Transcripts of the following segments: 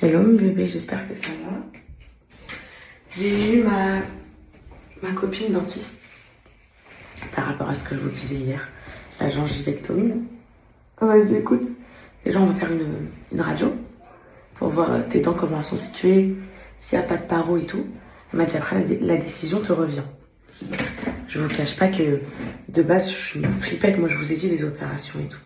Hello mon bébé, j'espère que ça va. J'ai eu ma copine dentiste par rapport à ce que je vous disais hier, la gingivectomie. Elle m'a dit écoute, déjà on va faire une radio pour voir tes dents comment elles sont situées, s'il n'y a pas de paro et tout. Elle m'a dit après la décision te revient. Je vous cache pas que de base je suis flippette, moi je vous ai dit les opérations et tout.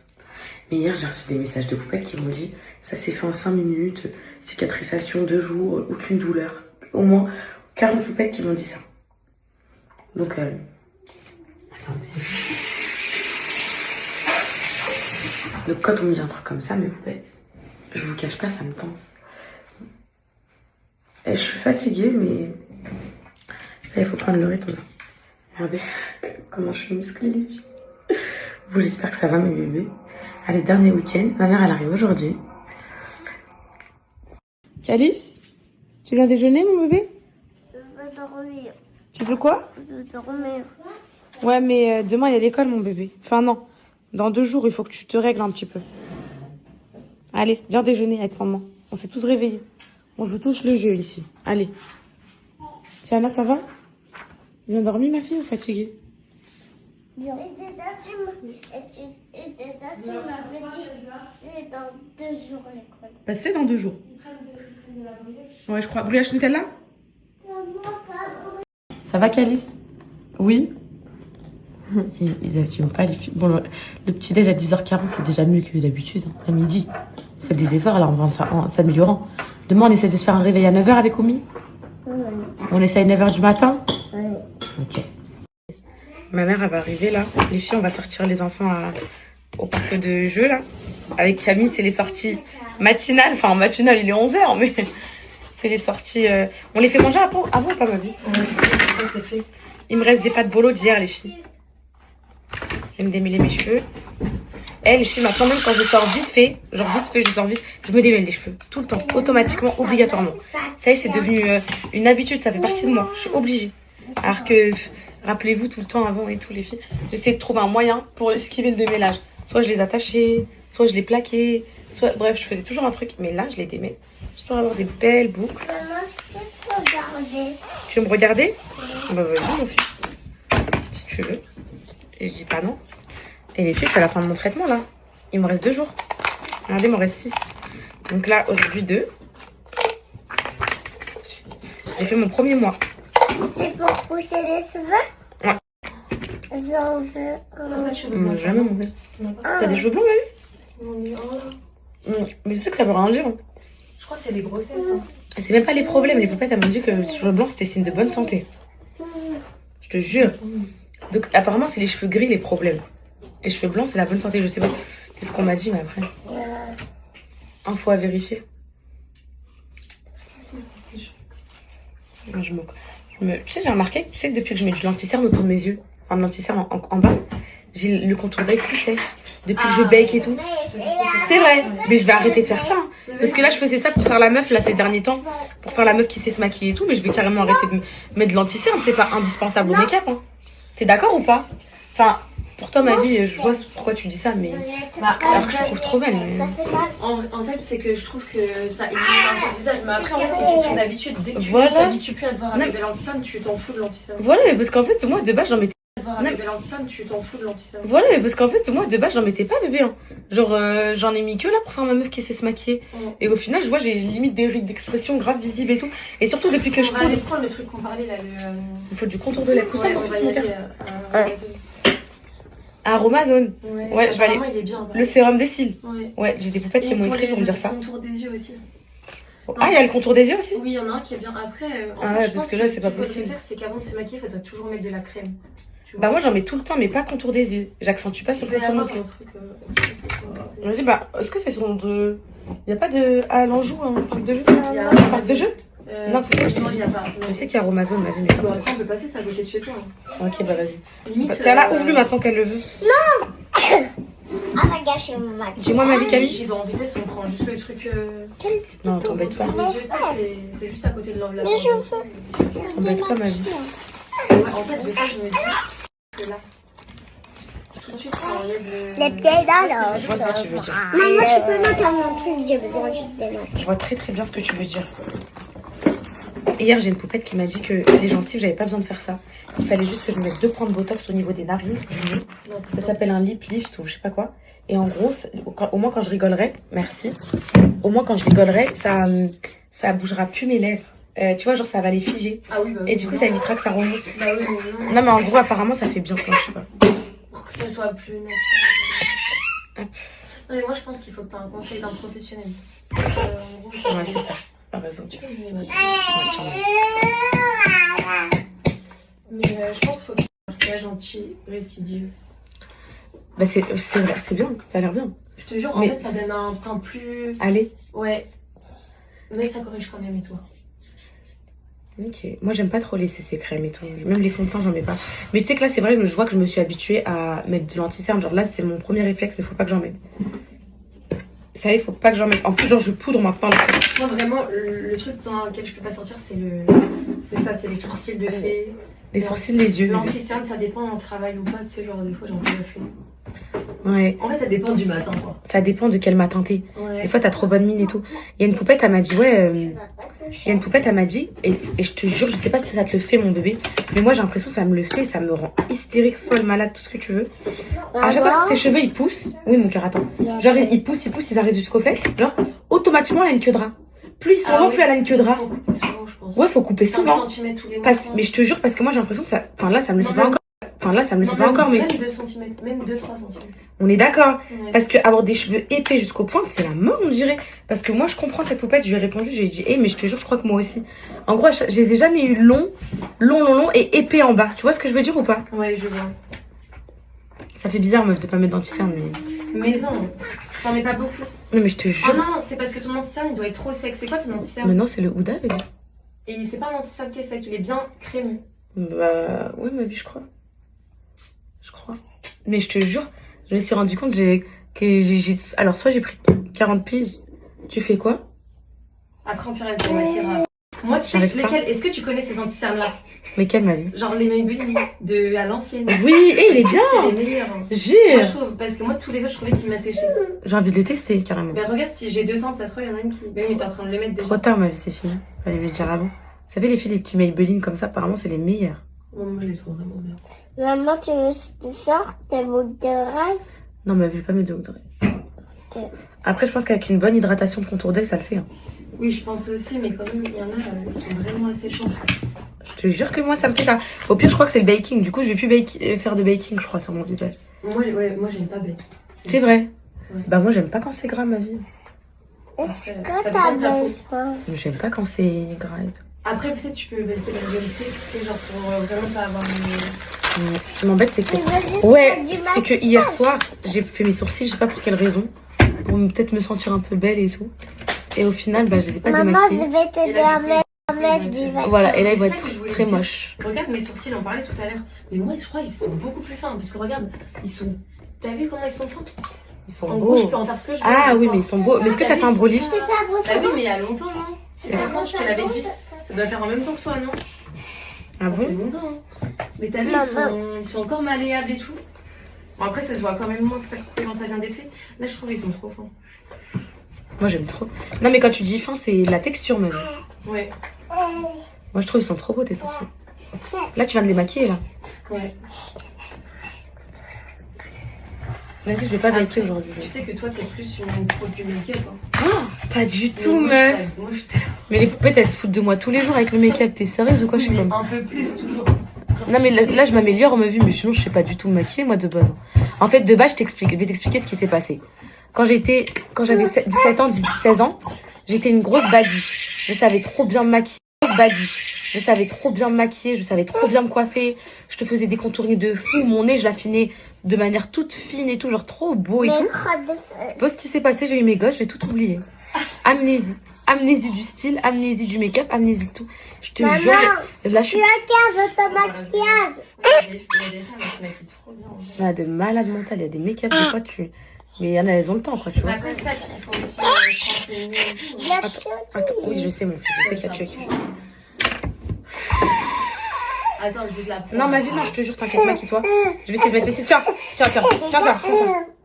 Mais hier j'ai reçu des messages de poupettes qui m'ont dit ça s'est fait en 5 minutes, cicatrisation 2 jours, aucune douleur. Au moins 40 poupettes qui m'ont dit ça. Donc attendez. Donc quand on me dit un truc comme ça, mes poupettes, je vous cache pas, ça me tente. Et je suis fatiguée, mais ça, il faut prendre le rythme. Regardez comment je suis musclée, les filles. Vous, j'espère que ça va, mes bébés. Allez, dernier week-end. Ma mère, elle arrive aujourd'hui. Calice, tu viens déjeuner, mon bébé? Je veux dormir. Tu veux quoi? Je veux dormir. Ouais, mais demain, il y a l'école, mon bébé. Enfin, non. Dans 2 jours, il faut que tu te règles un petit peu. Allez, viens déjeuner avec maman. On s'est tous réveillés. On joue tous le jeu, ici. Allez. Tiana, ça va? Tu viens dormir, ma fille, ou fatiguée? Bien. Et déjà, tu m'avais dit c'est dans 2 jours l'école. Bah, c'est dans 2 jours. Ouais, je crois. Brioche Nutella? Ça va, Calice? Oui. Ils assument pas les filles. Bon, le petit déj à 10h40, c'est déjà mieux que d'habitude. À midi. Faites des efforts, là, on va en s'améliorant. Demain, on essaie de se faire un réveil à 9h avec Omi. On essaie à 9h du matin. Ok. Ma mère, elle va arriver là. Les filles, on va sortir les enfants au parc de jeux là. Avec Camille, c'est les sorties matinales. Enfin, matinale, il est 11h, mais c'est les sorties. On les fait manger avant ou pas, ma vie? Ça, c'est fait. Il me reste des pâtes bolo d'hier, les filles. Je vais me démêler mes cheveux. Les filles, maintenant, même quand je sors vite fait, je sors vite, je me démêle les cheveux. Tout le temps, automatiquement, obligatoirement. Ça y est, c'est devenu une habitude, ça fait partie de moi. Je suis obligée. Alors que, rappelez-vous, tout le temps avant et tout, les filles, j'essayais de trouver un moyen pour esquiver le démêlage. Soit je les attachais, soit je les plaquais, soit, bref, je faisais toujours un truc. Mais là, je les démêle. Juste pour avoir des belles boucles. Maman, je peux te regarder. Tu veux me regarder? Bah, vas-y, mon fils. Si tu veux. Et je dis pas non. Et les filles, je suis à la fin de mon traitement, là. Il me reste 2 jours. Regardez, il me reste 6. Donc là, aujourd'hui, 2. J'ai fait mon premier mois. C'est pour pousser les cheveux? Ouais. J'en veux. Jamais, mon fils. T'as des cheveux blancs, Malu? Mais tu sais que ça veut rien dire. Hein. Je crois que c'est les grossesses. Hein. C'est même pas les problèmes. Les poupettes, elles m'ont dit que les cheveux blancs, c'était signe de bonne santé. Je te jure. Donc, apparemment, c'est les cheveux gris, les problèmes. Les cheveux blancs, c'est la bonne santé. Je sais pas. C'est ce qu'on m'a dit, mais après. Info à vérifier. Tu sais, j'ai remarqué, tu sais, depuis que je mets du lentille-cerne autour de mes yeux, enfin, de lentille-cerne en bas, j'ai le contour d'œil plus sèche. Depuis que je bake et tout. C'est vrai. Mais je vais arrêter de faire ça. Hein. Parce que là, je faisais ça pour faire la meuf, là, ces derniers temps. Pour faire la meuf qui sait se maquiller et tout. Mais je vais carrément arrêter de mettre de lentille-cerne. C'est pas indispensable au make-up. Hein. T'es d'accord ou pas? Enfin, pour toi, ma vie, je vois pourquoi tu dis ça, mais. Alors que je te trouve trop belle. Mais... En fait, c'est que je trouve que ça élimine un peu le visage. Mais après, en fait, c'est une question d'habitude. Dès que tu t'habitues plus à te voir avec des lentilles, tu t'en fous de lentilles. Voilà, mais parce qu'en fait, moi, de base, j'en mettais. Avec des lentilles, tu t'en fous de lentilles. Voilà, mais parce qu'en fait, moi, de base, j'en mettais pas, bébé. Hein. Genre, j'en ai mis que là pour faire ma meuf qui sait se maquiller. Et au final, je vois, j'ai limite des rides d'expression grave visibles et tout. Et surtout, depuis que je prends. On va aller prendre le truc qu'on parlait là. Il faut du contour de lèvres. Ouais, on va y aller à Aromazone. Ouais, je vais aller. Il est bien, le sérum des cils. Ouais, ouais j'ai des poupettes qui m'ont écrit pour me dire ça. Le contour des yeux aussi. Ah, il y a le contour des yeux aussi? Oui, il y en a un qui est bien. Après, ouais, parce que là, c'est pas possible. Ce qu'il faut faire, c'est qu'avant de se maquiller, il faudrait toujours mettre de la crème. Bah, moi, j'en mets tout le temps, mais pas contour des yeux. J'accentue pas sur le contour. Vas-y, bah, est-ce que c'est sur de. Il y a pas de. À l'Anjou, un parc de jeu? Un parc de jeu? Non, c'est pas il y a pas. Je sais qu'il y a Aromazone, ma vie, mais bon, après, on peut passer, c'est à côté de chez toi. Hein. Ok, bah vas-y. C'est là, ouvre-le maintenant qu'elle le veut. Non. Ah, va gâcher mon match. Dis-moi, ma vie, Camille. J'y vais en vitesse, on prend juste le truc. Non, t'embête pas. C'est juste à côté de la. Les cheveux. T'embête pas, ma vie. En fait, des fois, je me dis que là. Ensuite, on enlève Les pieds dans l'eau. Je vois ce que tu veux dire. Maman, tu peux mettre mon truc, j'ai besoin juste des notes. Je vois très très bien ce que tu veux dire. Hier, j'ai une poupette qui m'a dit que les gencives, j'avais pas besoin de faire ça. Il fallait juste que je mette 2 points de botox au niveau des narines, du nez. Ça s'appelle un lip lift ou je sais pas quoi. Et en gros, au moins quand je rigolerai, merci. Au moins quand je rigolerai, ça bougera plus mes lèvres. Tu vois, genre ça va les figer. Ah oui, bah oui. Et du coup, ça évitera que ça remonte. Bah oui, mais non. Non, mais en gros, apparemment, ça fait bien. Enfin, je sais pas. Pour que ça soit plus naturel. Non, mais moi, je pense qu'il faut que tu aies un conseil d'un professionnel. En gros, Ouais, c'est ça. T'as raison. tu peux me Ouais, tiens. Mais je pense qu'il faut que tu aies un maquillage anti-récidive. Bah, c'est vrai, c'est bien. Ça a l'air bien. Je te jure, Mais- en fait, ça donne un teint plus... Allez. Ouais. Mais ça corrige quand même, et toi? Ok. Moi, j'aime pas trop les CC crème et tout. Même les fonds de teint, j'en mets pas. Mais tu sais que là, c'est vrai, je vois que je me suis habituée à mettre de l'anti-cerne. Genre là, c'est mon premier réflexe, mais faut pas que j'en mette. Ça y est, faut pas que j'en mette. En plus, genre, je poudre maintenant. Moi, vraiment, le truc dans lequel je peux pas sortir, c'est ça, c'est les sourcils de fée. Les sourcils, les yeux. L'anti-cerne, ça dépend en travail ou pas, tu sais, genre des fois, j'en peux la flemme. Ouais. En fait, ça dépend du matin, quoi. Ça dépend de quel matin t'es. Ouais. Des fois, t'as trop bonne mine et tout. Il y a une poupette, elle m'a dit, ouais, il y a une poupette, elle m'a dit, et je te jure, je sais pas si ça te le fait, mon bébé, mais moi, j'ai l'impression que ça me le fait, ça me rend hystérique, folle, malade, tout ce que tu veux. À chaque fois que ses cheveux, ils poussent, oui, mon cœur, attends. Genre, ils poussent, ils arrivent jusqu'aux fesses, genre, automatiquement, elle a une queue de rat. Plus ils sont longs, plus elle a une queue de rat. Faut couper souvent, je pense. Ouais, faut couper 5 souvent. cm tous les mois. Mais je te jure, parce que moi, j'ai l'impression que ça, enfin, là, ça me le Non, fait pas même- encore. Enfin, là, ça me le Non, fait pas encore, mais Même 2 cm, même 2-3 cm. on est d'accord. Ouais. Parce que avoir des cheveux épais jusqu'aux pointes, c'est la mort, on dirait. Parce que moi, je comprends cette poupette, je lui ai répondu, je lui ai dit, mais je te jure, je crois que moi aussi. En gros, je les ai jamais eu longs et épais en bas. Tu vois ce que je veux dire ou pas? Ouais, je vois. Ça fait bizarre, meuf, de pas mettre d'anti-cerne, mais... Maison, t'en mets pas beaucoup. Non, mais je te Ah jure. non, c'est parce que ton anti-cerne, il doit être trop sec. C'est quoi ton anti-cerne? Mais non, c'est le Houda, bébé. Et c'est pas un anti-cerne qui est sec, il est bien crémeux. Bah, ouais, ma vie, je crois. Je crois. Mais je te jure, je me suis rendu compte alors, soit j'ai pris 40 piges. Tu fais quoi? Après, en pire, elle se démaquillera. Moi, tu sais J'arrive pas. lesquels? Est-ce que tu connais ces anti-cernes-là? Mais quelle, ma vie? Genre les Maybelline à l'ancienne. Oui, et il est C'est bien! les meilleurs. Hein. Moi, je Jure! trouve, parce que moi, tous les autres, je trouvais qu'ils m'asséchaient. J'ai envie de les tester, carrément. Mais regarde, si j'ai 2 teintes, ça se trouve, il y en a une qui. Ben oui, t'es en train de le mettre déjà. Trop tard, ma vie, c'est fini. Fallait me le dire avant. Vous savez, les filles, les petits Maybelline comme ça, apparemment, c'est les meilleurs. Moi, je les trouve vraiment bien. Maman, tu veux que je sorte tes boucles d'oreilles? Non, ma vie, je vais pas mettre de Audrey. Après, je pense qu'avec une bonne hydratation de contour d'œil, ça le fait. Hein. Oui, je pense aussi, mais quand même, il y en a, ils sont vraiment asséchants. Je te jure que moi, ça me fait ça. Au pire, je crois que c'est le baking. Du coup, je vais plus faire de baking, je crois, sur mon visage. Moi, j'aime pas bête. C'est vrai. Ouais. Bah, moi, j'aime pas quand c'est gras, ma vie. Est-ce Ça que dépend t'as de ta peau. besoin? Mais j'aime pas quand c'est gras et tout. Après, peut-être tu peux baquer la vérité, tu sais, genre pour vraiment pas avoir une. Ce qui m'embête, c'est que... Tu veux juste Ouais, mettre du c'est que hier soir, j'ai fait mes sourcils, je sais pas pour quelle raison. Pour peut-être me sentir un peu belle et tout. Et au final, bah, je les ai pas Maman, je démaquillés. vais te Et là, mettre du vêtement. Voilà, et là, ils vont C'est ça que je être voulais très dire. moches. Regarde mes sourcils, on parlait tout à l'heure. Mais moi, je crois qu'ils sont beaucoup plus fins. Parce que regarde, ils sont. T'as vu comment ils sont fins? Ils sont En gros, je beaux. peux en faire ce que je veux. Ah oui, encore. mais ils sont beaux. Mais est-ce que t'as fait un beau lift? C'est ta brosse Ah à oui, dents? mais il y a longtemps, non? C'est quand je te l'avais dit. Ça doit faire en même temps que toi, non? Ah Ça fait bon? longtemps. Hein. Mais t'as vu, ils sont encore malléables et tout. Bon, après, ça se voit quand même moins que ça quand ça vient d'être fait. Là, je trouve qu'ils sont trop fins. Moi, j'aime trop. Non, mais quand tu dis fin, c'est la texture, même. Ouais. Moi, je trouve qu'ils sont trop beaux, tes sourcils. Là, tu viens de les maquiller, là. Ouais. Vas-y, je vais pas maquiller aujourd'hui. Tu sais que toi, t'es plus une pro du make-up. Hein. Pas du Mais tout, moi, meuf. moi, je t'aime. Mais les poupettes, elles se foutent de moi tous les jours avec le make-up. T'es sérieuse ou quoi? Je suis Mais comme... un peu plus, toujours. Non, mais là, je m'améliore, on m'a vu, mais sinon, je sais pas du tout me maquiller, moi, de base. En fait, de base, je vais t'expliquer ce qui s'est passé. Quand j'avais 17 ans, 18, 16 ans, j'étais une grosse badie. Je savais trop bien me maquiller. Grosse badie. Je savais trop bien me maquiller, je savais trop bien me coiffer. Je te faisais des contourings de fou. Mon nez, je l'affinais de manière toute fine et tout, genre trop beau et Mes tout. crottes de feu. Tu vois ce qui s'est passé, j'ai eu mes gosses, j'ai tout oublié. Amnésie. Amnésie du style, amnésie du make-up, amnésie de tout. Je te Maman, jure, là, je suis Tu as 15 automaquillage. Il y a des femmes qui se maquillent trop bien. en vrai. là, de malade mental. Il y a des make-up, des fois, mais il y en a, elles ont le temps, quoi, tu vois. Après ça, puis il faut aussi s'enseigner et tout. Attends, oui, je sais, mon fils, je sais qu'il y a Chuck. Attends, je vais te la prendre. Non, ma vie, non, je te jure, t'inquiète, maquille-toi. Je vais essayer de mettre les cils. Tiens, ça.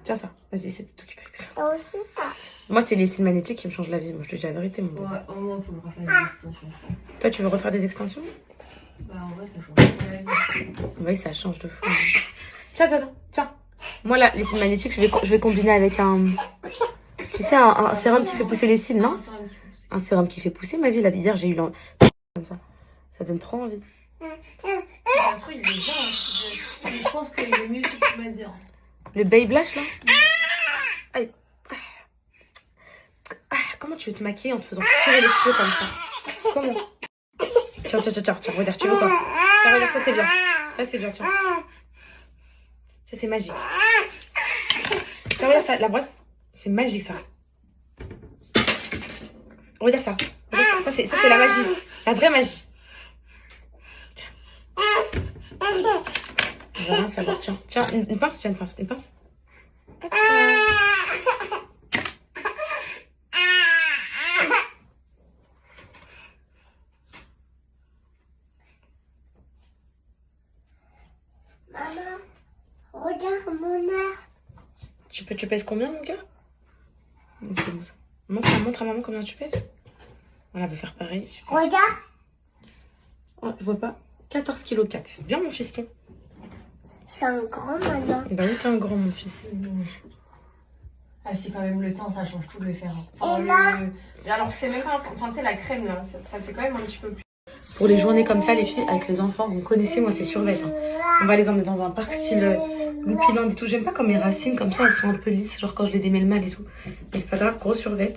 Tiens ça. Vas-y, essaie de t'occuper avec ça. Aussi ça. Moi, c'est les cils magnétiques qui me changent la vie. Moi, je te dis la vérité, mon Ouais, gars. au moins, faut me refaire des extensions. Toi, tu veux refaire des extensions? Bah, en vrai, ça change pas la vie. Oui, ça change de fou. Tiens. Moi, là, les cils magnétiques, je vais combiner avec un... Tu sais, un sérum qui fait pousser les cils, non? Un sérum qui fait pousser ma vie. Là, hier, j'ai eu l'envie. Comme ça. Ça donne trop envie. Le truc, il est bien. Je pense qu'il est mieux que tu m'as dit. Le Babe Lash, là? Aïe. Comment tu veux te maquiller en te faisant tirer les cheveux comme ça? Comment? Tiens, regarde, tu veux quoi? Tiens, regarde, ça c'est bien. Ça c'est bien, tiens. Ça c'est magique. Tiens, regarde ça, la brosse. C'est magique ça. Regarde ça. Ça c'est la magie. La vraie magie. Tiens. On va rien savoir, tiens. Tiens, une pince, une pince. Hop. Maman, regarde mon air. Tu pèses combien, mon gars? C'est bon ça. Montre à maman combien tu pèses. Voilà, elle veut faire pareil. Super. Regarde. Oh, je vois pas. 14,4 kg. C'est bien, mon fiston. C'est un grand maintenant. Bah oui, t'es un grand, mon fils. Ah si, quand même, le teint, ça change tout de le faire. Enfin, Et là alors que c'est même pas... Enfin, tu sais, la crème, là, ça fait quand même un petit peu plus... Pour les journées comme ça, les filles, avec les enfants, vous me connaissez, moi, c'est survêt. Hein. On va les emmener dans un parc style Loopyland et tout. J'aime pas comme mes racines, comme ça, elles sont un peu lisses, genre quand je les démêle mal et tout. Mais c'est pas grave, gros survêt.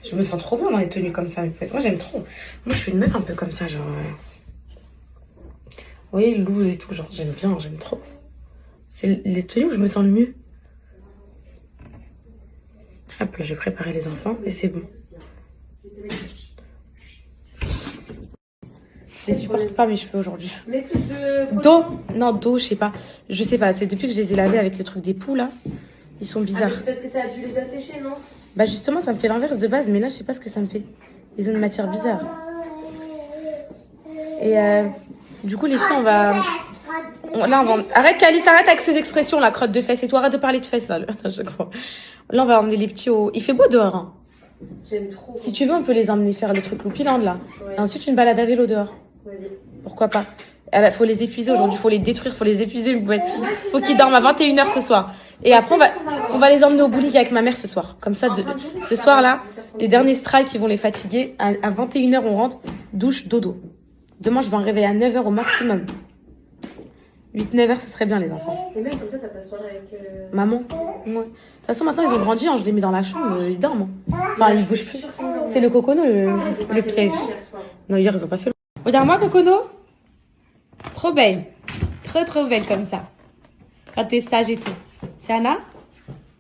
Je me sens trop bien dans les tenues comme ça, mais moi, j'aime trop. Moi, je suis une meuf un peu comme ça, genre... Vous voyez, loose et tout, genre, j'aime bien, j'aime trop. C'est les tenues où je me sens le mieux. Hop là, je vais préparer les enfants et c'est bon. Je les supporte pas mes cheveux aujourd'hui. Mais plus de... Dos? Non, dos, je sais pas. Je sais pas, c'est depuis que je les ai lavés avec le truc des poux là. Ils sont bizarres. Ah, c'est parce que ça a dû les assécher, non? Bah justement, ça me fait l'inverse de base, mais là, je sais pas ce que ça me fait. Ils ont une matière bizarre. Et du coup, les filles, on va... Là, on va... Arrête, Calice, arrête avec ces expressions, la crotte de fesses. Et toi, arrête de parler de fesses, là. À chaque fois. Là, on va emmener les petits au... Il fait beau dehors, hein. J'aime trop. Si tu veux, on peut les emmener faire le truc Loopyland, là. Ouais. Et ensuite, une balade à vélo dehors. Vas-y. Pourquoi pas? Faut les épuiser aujourd'hui, faut les détruire, faut les épuiser. Faut qu'ils dorment à 21h ce soir. Et après, on va les emmener au bowling avec ma mère ce soir. Comme ça, ce soir-là, les derniers strikes, ils vont les fatiguer. À 21h, on rentre, douche, dodo. Demain, je vais en réveiller à 9h au maximum. 8-9h, ce serait bien, les enfants. Et même comme ça, t'as pas soirée avec... Maman? Ouais. De toute façon, maintenant, ils ont grandi, hein, je les mets dans la chambre, ils dorment. Enfin, ils bougent plus. C'est le cocono, le piège. Non, hier, ils ont pas fait le... Regarde-moi, cocono. Trop belle. Trop belle comme ça. Quand t'es sage et tout. C'est Anna?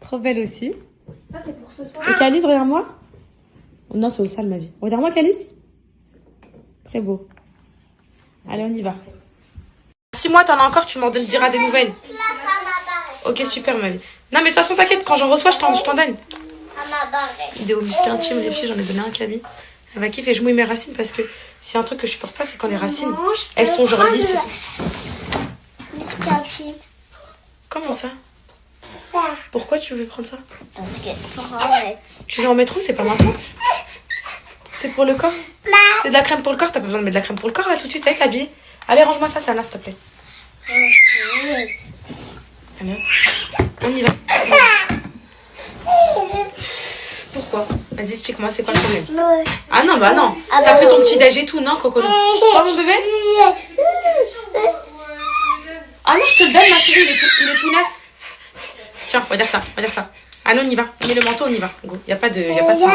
Trop belle aussi. Ça, c'est pour ce soir. Et Calice, regarde-moi. Non, c'est au sale, ma vie. Regarde-moi, Calice. Très beau. Allez, on y va. 6 mois, t'en as encore, tu m'en diras des nouvelles. Ok, super, ma vie. Non, mais de toute façon, t'inquiète, quand j'en reçois, je t'en donne. Vidéo musclé intime, les filles, j'en ai donné un Camille. Elle va kiffer, je mouille mes racines parce que c'est un truc que je supporte pas, c'est quand les racines, elles sont genre lisses. Muscle intime. Comment ça? Pourquoi tu veux prendre ça? Parce que pour en mettre. Tu veux en mettre où? C'est pas maintenant? C'est pour le corps? C'est de la crème pour le corps? T'as pas besoin de mettre de la crème pour le corps là tout de suite avec l'habillé? Allez, range-moi ça, Sana, s'il te plaît. Allez, on y va. Pourquoi? Vas-y, explique-moi, c'est quoi le problème? Ah non, bah non. T'as pris ton petit déj et tout, non, Coco? Quoi, mon bébé? Ah non, je te le donne, ma chérie, il est tout neuf. Tiens, on va dire ça. Allez, on y va. Mets le manteau, on y va. Go. Y a pas de sang.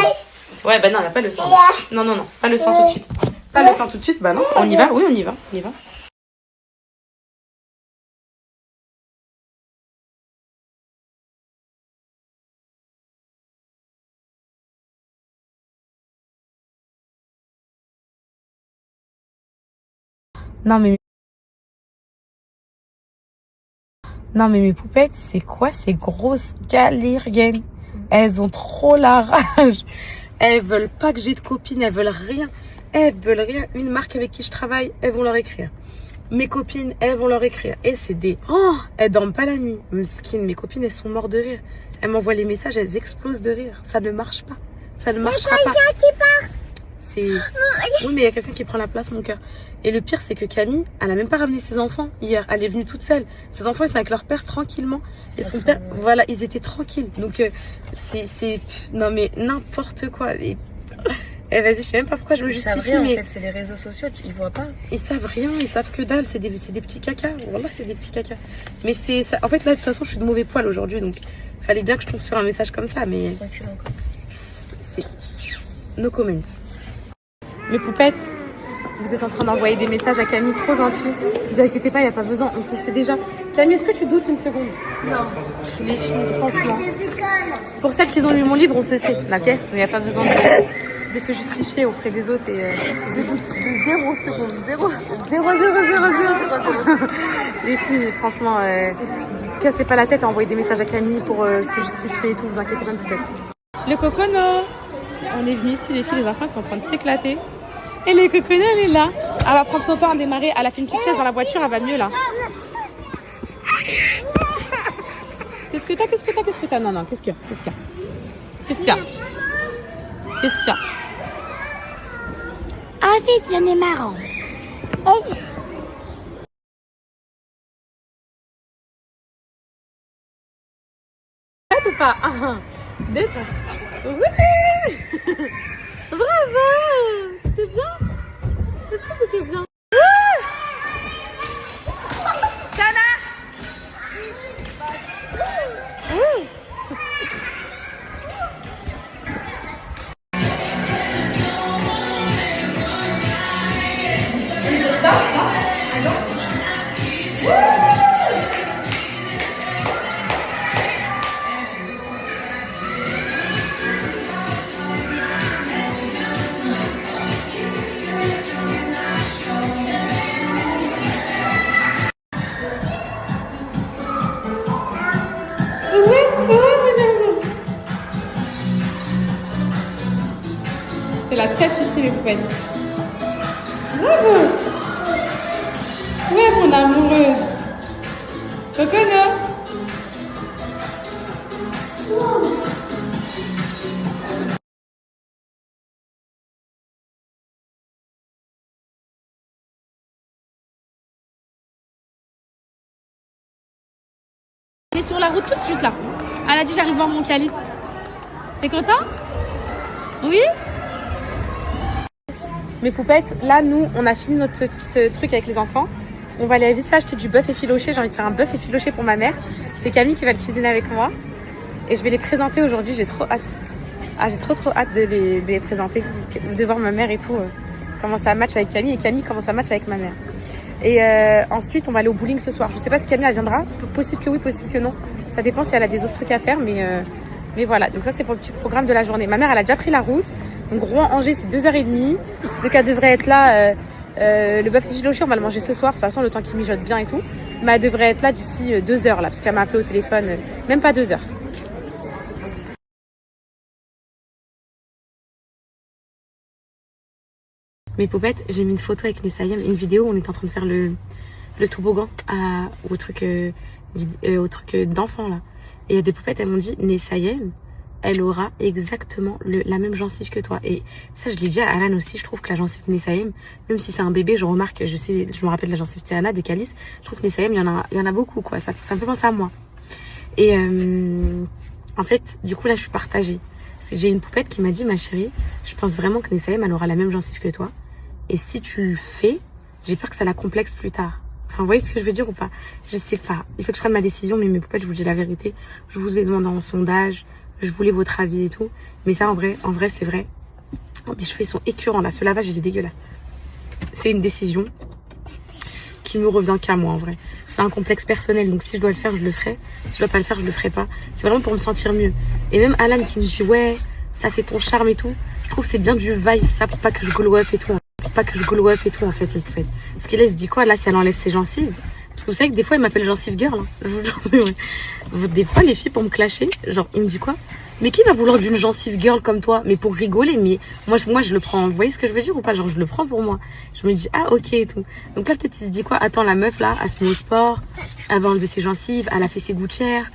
Ouais, bah non, y a pas le sang. Non, pas le sang tout de suite. Pas le sang tout de suite, bah non. On y va, oui, on y va. Non mais mes poupettes, c'est quoi ces grosses galériennes? Elles ont trop la rage. Elles veulent pas que j'ai de copines, elles veulent rien. Elles veulent rien. Une marque avec qui je travaille, elles vont leur écrire. Mes copines, elles vont leur écrire. Et c'est des... Oh, elles dorment pas la nuit. Mesquines, mes copines, elles sont mortes de rire. Elles m'envoient les messages, elles explosent de rire. Ça ne marche pas. Ça ne marchera pas. C'est... Oui, mais il y a quelqu'un qui prend la place, mon cœur. Et le pire, c'est que Camille, elle a même pas ramené ses enfants hier. Elle est venue toute seule. Ses enfants, ils sont avec leur père tranquillement. Et son père, voilà, ils étaient tranquilles. Donc, c'est... Non, mais n'importe quoi. Et vas-y, je sais même pas pourquoi je me justifie, rien, mais... En fait, c'est les réseaux sociaux, ils voient pas. Ils savent rien, ils savent que dalle, c'est des petits cacas. Voilà, c'est des petits cacas. Mais c'est ça. En fait, là, de toute façon, je suis de mauvais poil aujourd'hui, donc fallait bien que je tombe sur un message comme ça, mais c'est no comments. Mes poupettes, vous êtes en train d'envoyer des messages à Camille, trop gentil. Vous inquiétez pas, il n'y a pas besoin, on se sait déjà. Camille, est-ce que tu doutes une seconde? Non. Les filles, franchement. Pour celles qui ont lu mon livre, on se sait, ok? Il n'y a pas besoin de se justifier auprès des autres et je doute de 0 secondes, 0. Les filles, franchement, cassez pas la tête à envoyer des messages à Camille pour se justifier et tout, vous inquiétez pas peut-être. Le cocono, on est venu ici, les filles, les enfants ils sont en train de s'éclater. Et le cocono, elle est là. Elle va prendre son temps à démarrer, elle a fait une petite sieste dans la voiture, elle va mieux là. Qu'est-ce que t'as? Non, qu'est-ce qu'il y a? En fait, j'en ai marrant. Ou pas? 1, 2, 3. Oui. Bravo. C'était bien. Est-ce que c'était bien? Tiana. C'est la tête ici, les poupettes. Bravo. Ouais, mon amoureuse. Cocono. Elle est sur la route tout de suite là. Elle a dit j'arrive voir mon calice. T'es content? Oui? Mes poupettes, là nous on a fini notre petit truc avec les enfants. On va aller vite fait acheter du bœuf effiloché. J'ai envie de faire un bœuf effiloché pour ma mère. C'est Camille qui va le cuisiner avec moi. Et je vais les présenter aujourd'hui, j'ai trop hâte. Ah, j'ai trop hâte de les présenter, de voir ma mère et tout. Comment ça match avec Camille et Camille comment ça match avec ma mère. Et ensuite on va aller au bowling ce soir. Je sais pas si Camille elle viendra. Possible que oui, possible que non. Ça dépend si elle a des autres trucs à faire, mais voilà. Donc ça c'est pour le petit programme de la journée. Ma mère elle a déjà pris la route. Donc Rouen-Angers c'est 2h30. Donc elle devrait être là. Le bœuf effiloché on va le manger ce soir. De toute façon le temps qu'il mijote bien et tout. Mais elle devrait être là d'ici 2h là, parce qu'elle m'a appelé au téléphone. Même pas 2h. Mes poupettes, j'ai mis une photo avec Nessayem, une vidéo où on est en train de faire le toboggan au truc d'enfant là. Et il y a des poupettes, elles m'ont dit Nessayem, elle aura exactement la même gencive que toi. Et ça, je l'ai dit à Alan aussi, je trouve que la gencive de Nessayem, même si c'est un bébé, je remarque, je me rappelle de la gencive de Tiana, de Calice, je trouve que Nessayem, il y en a beaucoup quoi. Ça me fait penser à moi. Et en fait, du coup là, je suis partagée. J'ai une poupette qui m'a dit, ma chérie, je pense vraiment que Nessayem, elle aura la même gencive que toi. Et si tu le fais, j'ai peur que ça la complexe plus tard. Enfin, vous voyez ce que je veux dire ou pas? Je sais pas. Il faut que je prenne ma décision, mais mes poupettes, je vous dis la vérité. Je vous ai demandé en sondage, je voulais votre avis et tout. Mais ça, en vrai, c'est vrai. Oh, mes cheveux, ils sont écœurants là. Ce lavage, il est dégueulasse. C'est une décision qui me revient qu'à moi, en vrai. C'est un complexe personnel, donc si je dois le faire, je le ferai. Si je dois pas le faire, je le ferai pas. C'est vraiment pour me sentir mieux. Et même Alan qui me dit, ouais, ça fait ton charme et tout. Je trouve que c'est bien du vice, ça, pour pas que je glow up et tout. En fait, mes poupettes. Parce qu'elle se dit quoi là si elle enlève ses gencives? Parce que vous savez que des fois il m'appelle gencive girl, hein. Je vous jure, des fois les filles pour me clasher, genre il me dit quoi? Mais qui va vouloir d'une gencive girl comme toi? Mais pour rigoler, mais moi je le prends. Vous voyez ce que je veux dire ou pas? Genre, je le prends pour moi. Je me dis, ah, ok et tout. Donc là, peut-être il se dit quoi? Attends, la meuf là, elle se met au sport, elle va enlever ses gencives, elle a fait ses gouttières.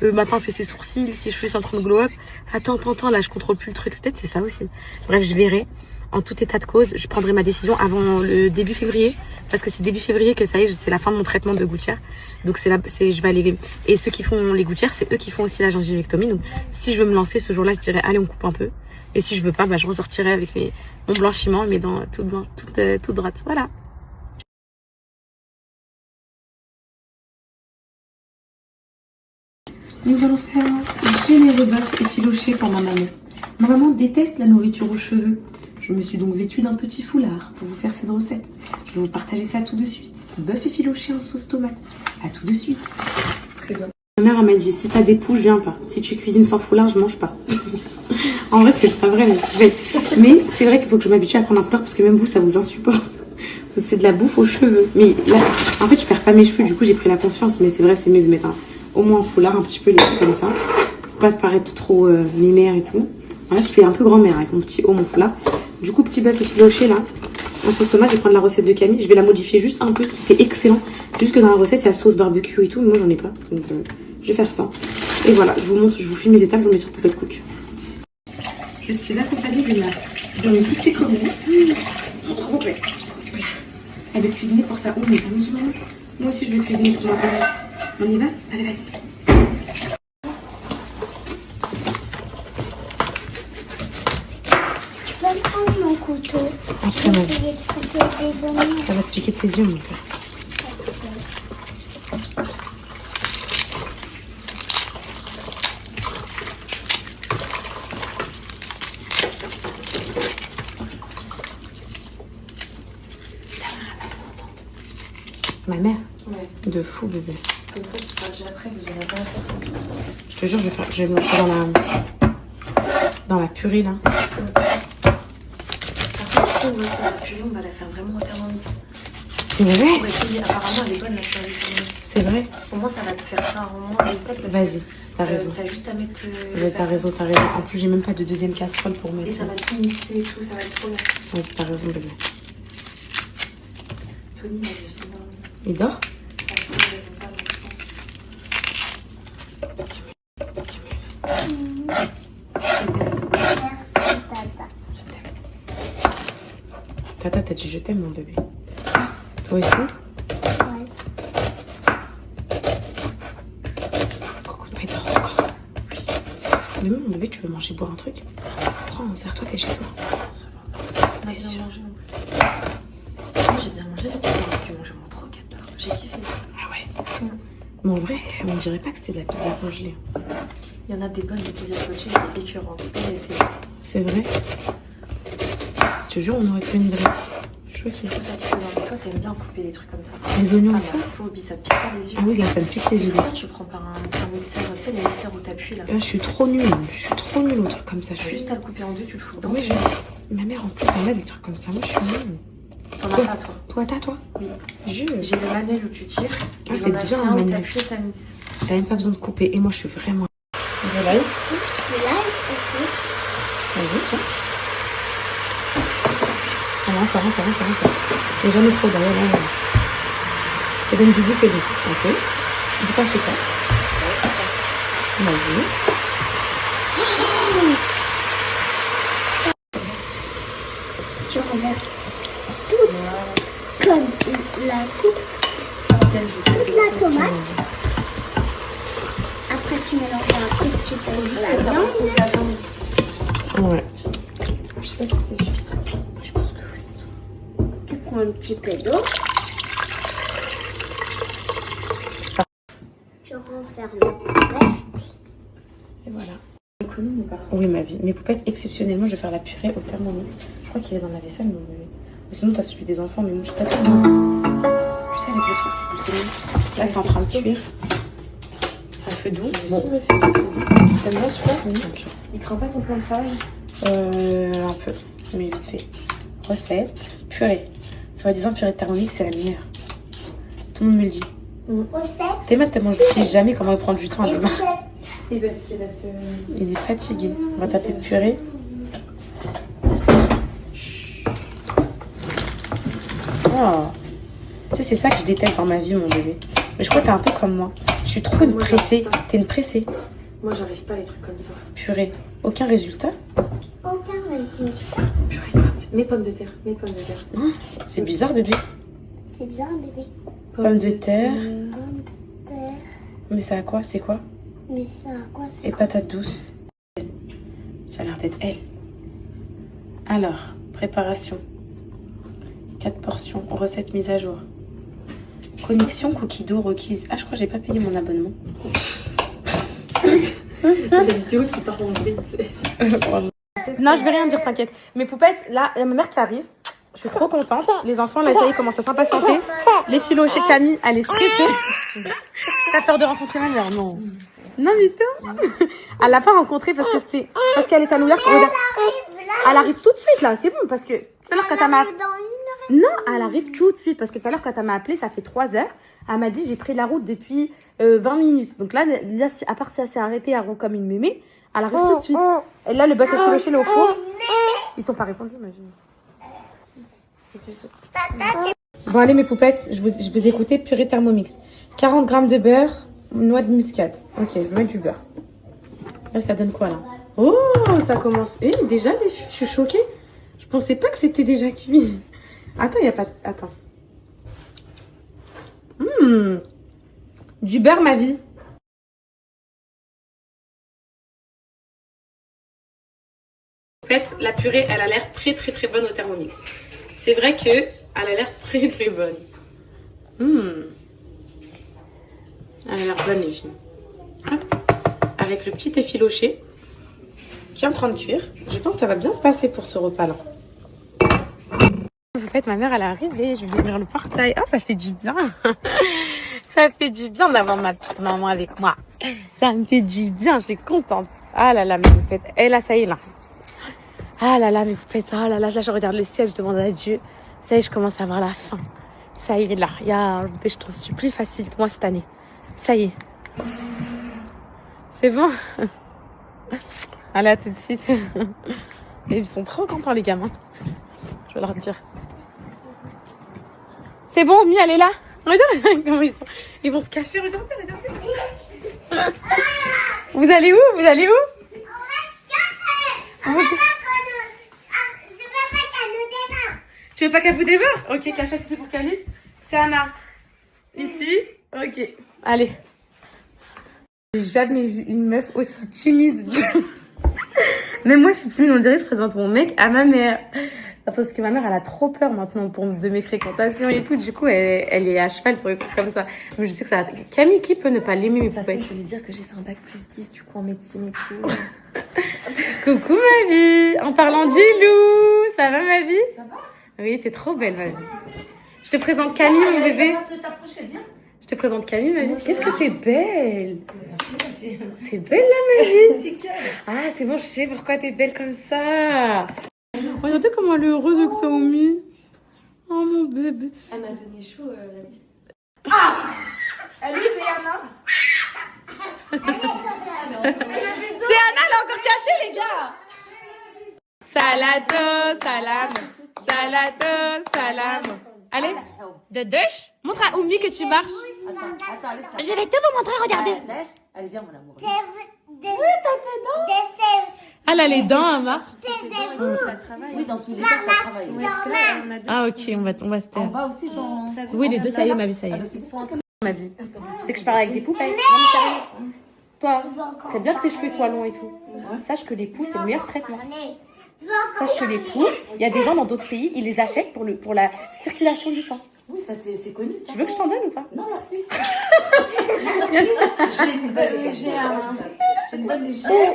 Maintenant, elle fait ses sourcils, ses cheveux sont en train de glow up. Attends, là, je contrôle plus le truc. Peut-être c'est ça aussi. Bref, je verrai. En tout état de cause, je prendrai ma décision avant le début février. Parce que c'est début février que ça y est, c'est la fin de mon traitement de gouttière. Donc je vais aller. Et ceux qui font les gouttières, c'est eux qui font aussi la gingivectomie. Donc si je veux me lancer ce jour-là, je dirais allez, on coupe un peu. Et si je veux pas, bah, je ressortirai avec mon blanchiment et mes dents toutes droites. Voilà. Nous allons faire un généreux bœuf effiloché pour ma maman. Ma maman déteste la nourriture aux cheveux. Je me suis donc vêtue d'un petit foulard pour vous faire cette recette. Je vais vous partager ça tout de suite. Bœuf effiloché en sauce tomate. À tout de suite. Très bien. Ma mère m'a dit, si t'as des poux, je viens pas. Si tu cuisines sans foulard, je mange pas. En vrai, c'est pas vrai. Mais c'est vrai qu'il faut que je m'habitue à prendre un foulard parce que même vous, ça vous insupporte. C'est de la bouffe aux cheveux. Mais là, en fait, je perds pas mes cheveux. Du coup, j'ai pris la confiance. Mais c'est vrai, c'est mieux de mettre au moins un foulard, un petit peu les trucs comme ça. Pour pas paraître trop mémère et tout. Voilà, je fais un peu grand-mère avec mon petit haut, mon foulard. Du coup, petit bœuf effiloché là, en sauce tomate, je vais prendre la recette de Camille. Je vais la modifier juste un peu, c'était excellent. C'est juste que dans la recette, il y a sauce barbecue et tout, mais moi j'en ai pas. Donc je vais faire ça. Et voilà, je vous montre, je vous filme les étapes, je vous mets sur Poupette Cook. Je suis accompagnée d'une petite commune. Elle veut cuisiner pour sa mais pas nous. Moi aussi, je vais cuisiner pour ma maman. On y va? Allez, vas-y. Mon couteau. Après, ça va te piquer tes yeux, mon cœur. Ma mère? Ouais. De fou, bébé. Comme ça, tu seras déjà prêt, vous n'aurez pas à faire ce soir. Je te jure, je vais me lancer dans la purée, là. On va la faire vraiment au thermomix. C'est vrai? Apparemment, elle est bonne la purée thermomix. C'est vrai? Au moins, ça va te faire ça un moment recette. Vas-y, t'as raison. T'as juste à mettre. T'as raison. En plus, j'ai même pas de deuxième casserole pour mettre. Et ça va tout mixer et tout, ça va être trop bien. Vas-y, t'as raison, bébé. Tony, il a juste dormi. Il dort? Tata, t'as dit je t'aime, mon bébé. Toi aussi? Ouais. Coco, il dort encore. Oui, c'est fou. Mais même, mon bébé, tu veux manger, boire un truc? Prends, serre-toi, t'es chez toi. Ça va. On a bien mangé non plus. Moi, j'ai bien mangé. J'ai dû manger moins 3-4 heures. J'ai kiffé. Ah ouais? Mais en vrai, on dirait pas que c'était de la pizza congelée. Il y en a des bonnes, des pizzas coachées, des écœurantes. C'est vrai? Je te jure, on aurait pu une vraie. Je trouve C'est trop satisfaisant. Toi, t'aimes bien couper des trucs comme ça. Les oignons Ah, et tout. la phobie, ça pique pas les yeux. Ah oui, là, ça me pique les yeux. Pourquoi tu prends par un mixeur, tu sais, les mixeurs où t'appuies là? Là, je suis trop nulle. Je suis trop nulle au truc comme ça. Je suis Juste à le couper en deux, tu le fous dans. Oui, ma mère, en plus, elle a des trucs comme ça. Moi, je suis nulle. T'en as pas, toi? Toi, t'as, toi? Oui. J'ai le manuel où tu tires. Ah, c'est bien, le manuel. manuel. T'appuies, ça mixe. T'as même pas besoin de couper. Et moi, je suis vraiment... Voilà. Là, aussi. Vas-y, tiens. Alors, encore. Il n'y a jamais trop derrière. Là. Je te donne du goût, fais-le. Ok. Dis pas fait quoi. Vas-y. Tu regardes tout comme la soupe, toute la tomate. Après, tu mélanges un petit peu la viande. Ouais. Je sais pas si c'est suffisant. Je pense que oui. Tu prends un petit peu d'eau. Tu renfermes la poubelle. Et voilà. Connu ou pas? Oui, ma vie. Mes poupettes, exceptionnellement, je vais faire la purée au thermomix. Je crois qu'il est dans la vaisselle, mais sinon, t'as celui des enfants, mais moi, je suis pas trop. Tu sais, avec le truc, c'est bon. Là, c'est en train de cuire. Un feu doux. Bon. T'aimes bien celui-là? Oui. Okay. Il craint pas ton plan de travail? Un peu, mais vite fait. Recette, purée. Soi-disant, purée de thermomix, c'est la meilleure. Tout le monde me le dit. Recette. Tes maths, tellement je l'utilise jamais, comment prendre du temps à demain. Et parce qu'il a ce... Il est fatigué. On va taper purée. Oh. Tu sais, c'est ça que je déteste dans ma vie, mon bébé. Mais je crois que t'es un peu comme moi. Je suis trop une pressée. T'es une pressée. Moi, j'arrive pas à les trucs comme ça. Purée. Aucun résultat. Aucun résultat. Purée, mes pommes de terre. Mes pommes de terre. C'est bizarre, bébé. C'est bizarre, bébé. Pommes de terre. Pommes de terre. Mais ça a quoi? C'est quoi? Mais ça a quoi ça? Et patates douces. Ça a l'air d'être elle. Alors, préparation. 4 portions. Recette mise à jour. Connexion cookie dough requise. Ah, je crois que j'ai pas payé mon abonnement. La vidéo qui part en vrille, c'est... Non, je vais rien dire, t'inquiète. Mes poupettes, là, il y a ma mère qui arrive. Je suis trop contente. Les enfants, là, ça y est, commencent à s'impatienter. Les philos chez Camille, elle est stressée. T'as peur de rencontrer ma mère? Non. Non, mais toi. Elle l'a pas rencontrée parce qu'elle est à New York. Regarde. Elle arrive tout de suite, là. C'est bon, parce que tout à l'heure, quand elle m'a... Non, elle arrive tout de suite. Parce que tout à l'heure, quand elle m'a appelé, ça fait 3 heures. Elle m'a dit, j'ai pris la route depuis 20 minutes. Donc là, à part si elle s'est arrêtée comme une mémé, elle arrive tout de suite. Et là, le bœuf est filoché, là, au four. Ils t'ont pas répondu, imagine. Bon, allez, mes poupettes, je vous écoutez, purée Thermomix. 40 g de beurre, noix de muscade. Ok, je vais mettre du beurre. Là, ça donne quoi, là? Oh, ça commence. Eh, déjà, je suis choquée. Je pensais pas que c'était déjà cuit. Attends, il n'y a pas... Attends. Du beurre, ma vie. En fait, la purée, elle a l'air très très très bonne au Thermomix. C'est vrai que elle a l'air très très bonne. Elle a l'air bonne, les filles. Hop. Avec le petit effiloché qui est en train de cuire. Je pense que ça va bien se passer pour ce repas-là. En fait, ma mère, elle est arrivée. Je vais ouvrir le portail. Oh, ça fait du bien. Ça fait du bien d'avoir ma petite maman avec moi. Ça me fait du bien. Je suis contente. Ah là là, mais en fait, et là, ça y est, là. Ah là là, mais vous faites, ah là là, je regarde le ciel, je demande à Dieu. Ça y est, je commence à avoir la faim. Ça y est, là, il y a, je t'en supplie, facilite-moi cette année. Ça y est. C'est bon? Allez, à tout de suite. Et ils sont trop contents, les gamins. Je vais leur dire. C'est bon, Mi, elle est là. Regarde comment ils sont. Ils vont se cacher, regardez, regardez. Vous allez où? Vous allez où? Tu veux pas qu'elle vous dévore? Ok, Cachette, c'est pour Calice. C'est Anna. Ici. Ok. Allez. J'ai jamais vu une meuf aussi timide. Même moi, je suis timide. On dirait que je présente mon mec à ma mère. Parce que ma mère, elle a trop peur maintenant de mes fréquentations et tout. Du coup, elle est à cheval sur des trucs comme ça. Mais je sais que ça va... Camille, qui peut ne pas l'aimer, mes poupées? Je vais lui dire que j'ai fait un bac plus 10 du coup en médecine et tout. Coucou ma vie. En parlant du loup. Ça va ma vie? Ça va? Oui, t'es trop belle, ma vie. Je te présente Camille, mon bébé. Bien. Je te présente Camille, ma vie. Qu'est-ce que t'es belle. T'es belle, là, ma vie. Ah, c'est bon, je sais pourquoi t'es belle comme ça. Regardez comment elle est heureuse avec sa Oumi. Oh, mon bébé. Elle m'a donné chaud, la petite. Ah! Allez, c'est Anna. C'est Anna, elle est encore cachée, les gars. Salato, salam. Salato, salam. Allez, de deux. Montre à Oumi que tu marches. Je vais tout vous montrer, regardez. Allez, viens, mon amour. Ah, elle a les dents, hein, Marc. Oui, dans tous les cas, ça travaille. Ah, ok, on va se En taire. bas aussi, sont... Oui, les deux, ça y est, ma vie, ça y est. Ils sont en train Ma vie. C'est que je parle avec des poupées. Non, mais sérieux. Toi, c'est bien que tes cheveux soient longs et tout. Sache que les poux, c'est le meilleur traitement. Sache que les poux, il y a des gens dans d'autres pays, ils les achètent pour la circulation du sang. Oui, ça c'est connu ça. Tu veux que je t'en donne ou pas? Non, merci. J'ai une bonne légère.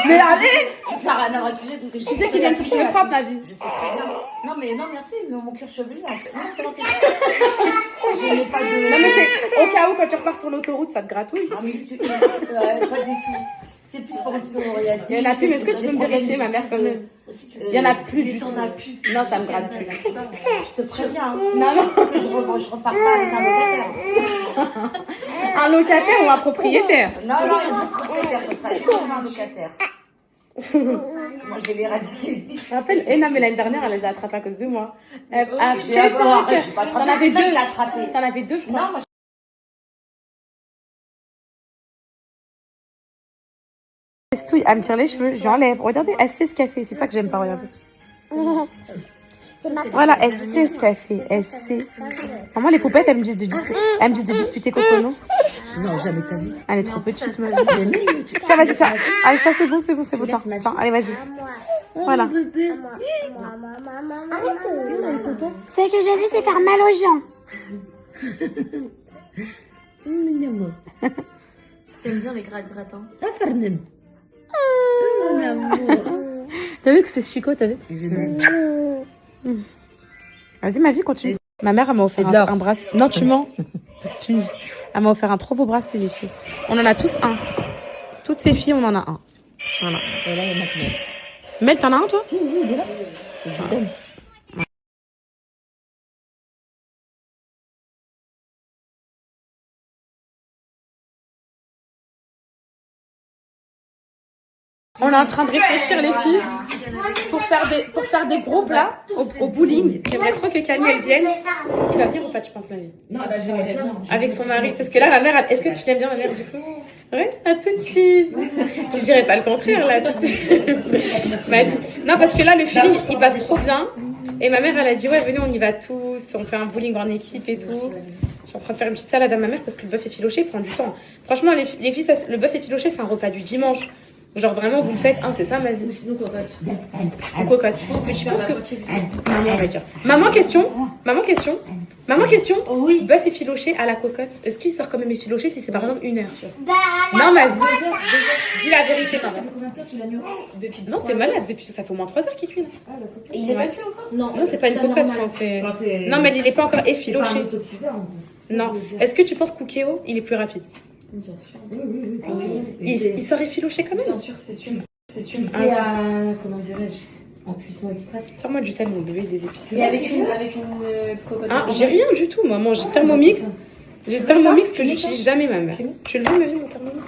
Mais allez! Ça n'a rien à voir avec le sujet. Tu sais qu'il vient de se faire propre, ma vie. Je sais très bien. Non, mais non, merci, mais mon cuir chevelu, là. Non, c'est bon, je n'ai pas de. Non, mais c'est au cas où, quand tu repars sur l'autoroute, ça te gratouille. Ah, mais pas du tout. C'est plus pour une psoriasis. Il y en a plus, mais est-ce que tu peux me vérifier, ma mère, quand même? Il y en a plus du tout. Non, ça me gratte plus. Je te préviens. Hein. Non. Que je repars pas avec un locataire. Un locataire ou un propriétaire? Non, locataire, ça sera un locataire. Moi, je vais l'éradiquer. Je me rappelle, non, mais l'année dernière, elle les a attrapés à cause de moi. J'ai pas T'en avais deux. attrapé. T'en avais deux, je crois. Non, moi, Estouille, elle me tire les cheveux, j'enlève. Regardez, elle sait ce qu'elle fait. C'est ça que j'aime pas, regardez. Voilà, elle sait ce qu'elle fait. Elle sait. Maman, les poupettes, elles me disent de disputer Coco, non? non, jamais t'as vu. Elle est trop petite, ma vie. Tiens, vas-y, tiens. Allez, ça, c'est bon. Tiens, tiens, allez, vas-y. Voilà. Ce que j'ai vu, c'est faire mal aux gens. T'aimes bien les gratins? T'as vu que c'est Chico, t'as vu? Vas-y, ma vie, continue. Ma mère, elle m'a offert un bracelet. Non, tu mens. Tu me dis. Elle m'a offert un trop beau bracelet, les filles. On en a tous un. Toutes ces filles, on en a un. Voilà. Et là, il y en a plein. Mel, t'en as un, toi? Si, oui, il est là. Je t'aime. On est en train de réfléchir, les filles, pour faire des groupes, là, au bowling. J'aimerais trop que Camille, elle vienne. Il va venir ou pas, tu penses, ma vie? Non, bah, j'aimerais bien. Avec son mari. Parce que là, ma mère, est-ce que tu l'aimes bien, ma mère, du coup? Ouais, à tout de suite. Je dirais pas le contraire, là, tout de suite. Non, parce que là, le feeling, il passe trop bien. Et ma mère, elle a dit, ouais, venez, on y va tous. On fait un bowling en équipe et tout. Je suis en train de faire une petite salade à ma mère parce que le bœuf effiloché prend du temps. Franchement, les filles, le bœuf effiloché, c'est un repas du dimanche. Genre vraiment, vous le faites, c'est ça ma vie. Ou sinon, cocotte. Ou cocotte. Je pense que. Maman, va dire. Maman, question. Oui. Bœuf effiloché à la cocotte. Est-ce qu'il sort quand même effiloché si c'est par exemple 1 heure? Non, ma vie. Dis la vérité, maman. Combien de temps tu l'as mis au depuis? Non, t'es malade depuis. Ça fait au moins 3 heures qu'il cuit là. Il est pas cuit encore? Non, c'est pas une cocotte. Non, mais il est pas encore effiloché. Non. Est-ce que tu penses qu'Ukeo, il est plus rapide? Bien sûr. Oui. Il sort effiloché quand même? Bien sûr, c'est sûr. C'est sûr. Et à, comment dirais-je, en cuisson express. Sors-moi du sel, mon bébé, des épices. Mais avec une cocotte. Ah, j'ai rien du tout, maman. J'ai Thermomix. J'ai Thermomix que j'utilise jamais, ma mère. Tu le veux, ma vie, mon Thermomix?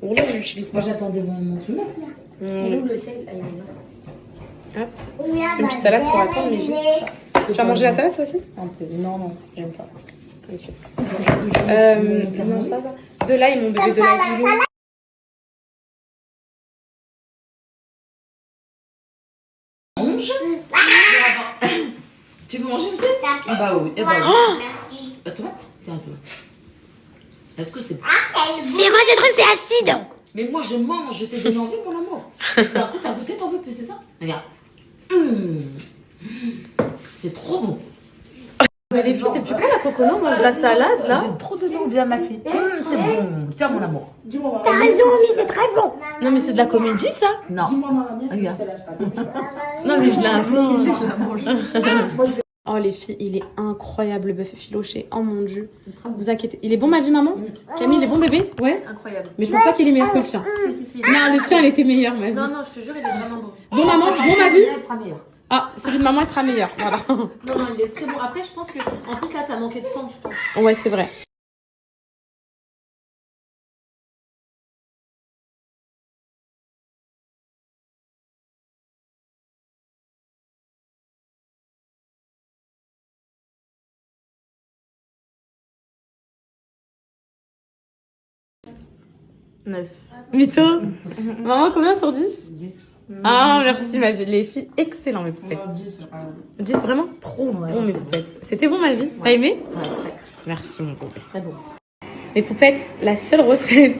Oh là, je l'utilise pas. Moi, j'attendais mon tout neuf, moi. Et où le sel? Hop. Une petite salade pour attendre, mais tu vas manger la salade, toi aussi? Un peu. Non, j'aime pas. Ok. Non, ça va. De l'ail, mon bébé, de l'ail. Mange. Tu veux manger aussi? Ah bah oui. Eh bah oui. Merci. La tomate? Tiens, la tomate. Est-ce que c'est... C'est quoi ce truc? C'est acide. Mais moi, je mange. Je t'ai donné envie, mon amour. Après, t'as goûté, t'en veux plus, c'est ça? Regarde. C'est trop bon. Mais les filles, depuis quand la coco, non, mange de la salade, là? J'ai trop donné envie à ma fille. C'est bon. Tiens, mon amour. T'as raison, mais c'est très bon. Non, mais c'est de la comédie, ça? Non. Regarde. Non, mais je l'ai un peu. Oh, les filles, il est incroyable, le bœuf effiloché. Oh mon dieu. Vous inquiétez. Il est bon, ma vie, maman? Camille, il est bon, bébé? Ouais. Incroyable. Mais je pense pas qu'il est meilleur que le tien. Si. Non, le tien, il était meilleur, ma vie. Non, je te jure, il est vraiment bon. Bon, maman, bon, ma vie? Il sera meilleur. Ah, celui de maman, il sera meilleur. Voilà. Non, il est très bon. Après, je pense que, en plus, là, t'as manqué de temps, je pense. Ouais, c'est vrai. Neuf. Mytho. Maman, combien sur 10? 10. Ah, merci, ma vie. Les filles, excellent, mes poupettes. 10. 10, vraiment trop bon, mes poupettes. C'était bon, ma vie? T'as aimé? Ouais, Merci, mon poupée. très bon. Mes poupettes, la seule recette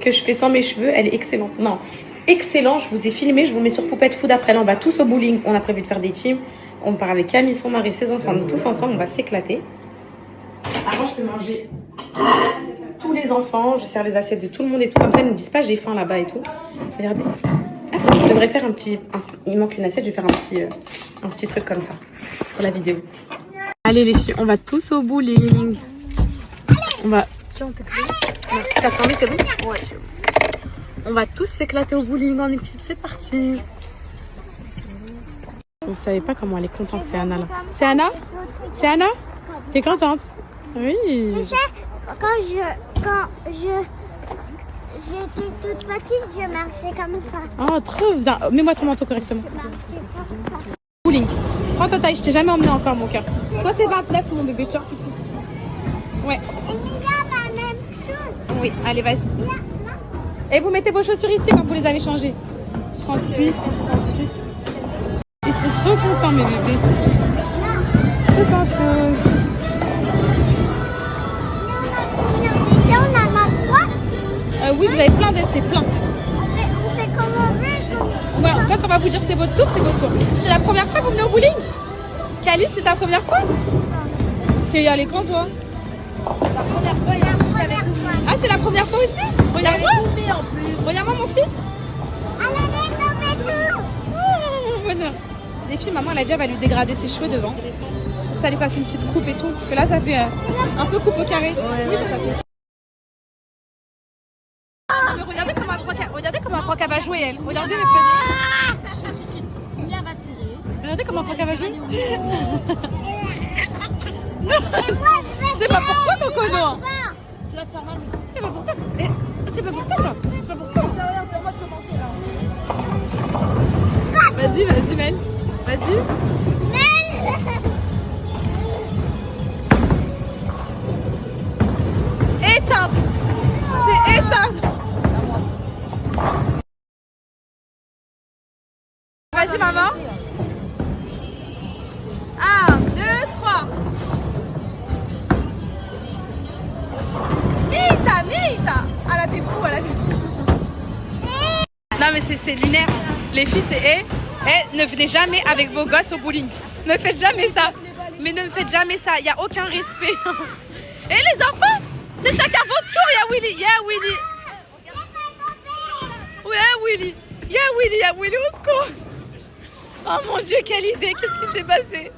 que je fais sans mes cheveux, elle est excellente. Non, excellent, je vous ai filmé, je vous mets sur Poupette Food. Après, là, on va tous au bowling. On a prévu de faire des teams. On part avec Camille, son mari, ses enfants. Nous tous ensemble, on va s'éclater. Avant, je fais manger tous les enfants. Je sers les assiettes de tout le monde et tout. Comme ça, ils ne nous disent pas j'ai faim là-bas et tout. Regardez. Ah, je devrais faire un petit... Il manque une assiette, je vais faire un petit truc comme ça pour la vidéo. Allez les filles, on va tous au bowling. On va... Tiens, on t'a pris. Merci, t'as fermé, c'est bon? Ouais, c'est bon. On va tous s'éclater au bowling en équipe, c'est parti. Vous savez pas comment elle est contente, c'est Anna là. C'est Anna? C'est Anna? T'es contente? Oui. Tu sais, quand je j'étais toute petite, je marchais comme ça. Oh, trop bien. Mets-moi ton manteau correctement. Je marchais comme ça. Bowling. Prends ta taille, je t'ai jamais emmené encore, mon cœur. Toi, c'est 29, mon bébé, tiens, ici. Ouais. Et il a la même chose. Oui, allez, vas-y. Il a là. Et vous mettez vos chaussures ici quand vous les avez changées. 38, 38. Ils sont trop contents, mes bébés. C'est sans chose. Déjà, on en a 3. Oui, vous avez plein d'essais, plein. On fait comme on veut. Ouais, en fait, on va vous dire c'est votre tour, c'est votre tour. C'est la première fois que vous venez au bowling? Calice, c'est ta première fois? T'es y allé quand, toi? Ah, c'est la première fois aussi? Regarde-moi. Regarde-moi, mon fils. Elle avait tombé tout. Oh, bonheur. Les filles, maman, elle a dit, elle va lui dégrader ses cheveux devant. Ça lui fasse une petite coupe et tout. Parce que là, ça fait un peu coupe au carré. Oui, ça fait. Mais regardez comment elle croit qu'elle va jouer, elle. Regardez, les filles. Regardez comment elle croit qu'elle va jouer. C'est pas pour toi, ton cono. Tu vas te faire mal. C'est pas pour toi. C'est pas pour toi, toi. C'est pas pour toi. C'est à moi de commencer là. Vas-y, vas-y, Mel. Vas-y. Éteinte. C'est éteinte. Vas-y, maman. 1, 2, 3. Mita. Elle a fait fou, elle a fait fou. Non, mais c'est lunaire. Les filles, c'est ne venez jamais avec vos gosses au bowling. Ne faites jamais ça. Mais ne faites jamais ça. Il n'y a aucun respect. Et les enfants, c'est chacun votre tour. Il y a Willy. Il y a Willy, au secours. Oh mon Dieu, quelle idée. Qu'est-ce qui s'est passé?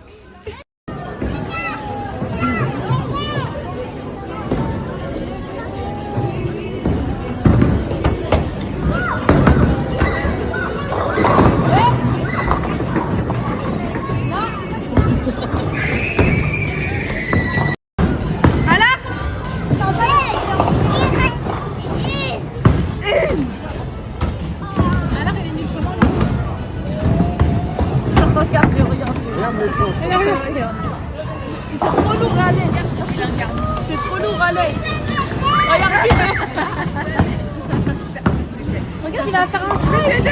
C'est trop lourd à aller. C'est trop lourd à aller. Regarde. Regarde, il va faire un strike. Je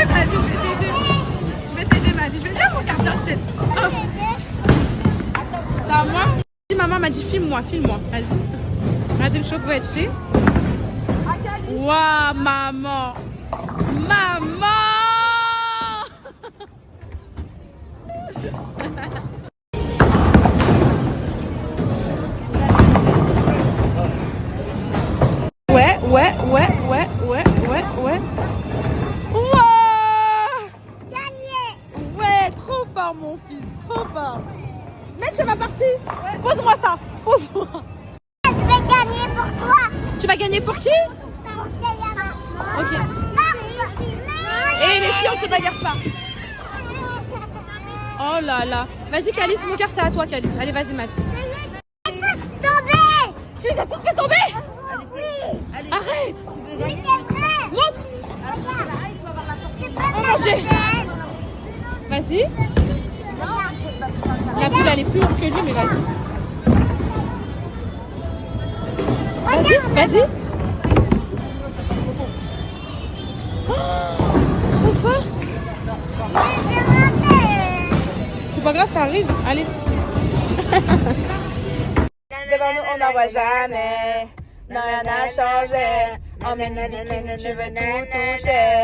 vais t'aider, Maddy. Je vais dire mon carton, je t'aide. C'est à moi. Maman m'a dit filme-moi. Vas-y. Regardez le chocolat de chez. Waouh, maman. Ouais. Wow! Gagné. Ouais, trop fort mon fils, trop fort. Mec, ça va partir. Ouais. Pose-moi ça. Je vais gagner pour toi. Tu vas gagner pour qui? Pour Yana. Ok. Non. Et les filles, on se bagarre pas. Oh là là. Vas-y, Calice, mon cœur, c'est à toi, Calice. Allez, vas-y, Matt. Tombé. Tu les as tous fait tomber? Oui. Arrête. Oui, c'est vrai. Montre. Je peux pas mon Dieu. Vas-y. La boule, elle est plus haute que lui, mais vas-y. Vas-y. Trop fort. C'est pas grave, ça arrive. Allez. Devant nous, on n'en voit jamais. Non, rien n'a changé. Emmène les bikini, tu veux tout toucher.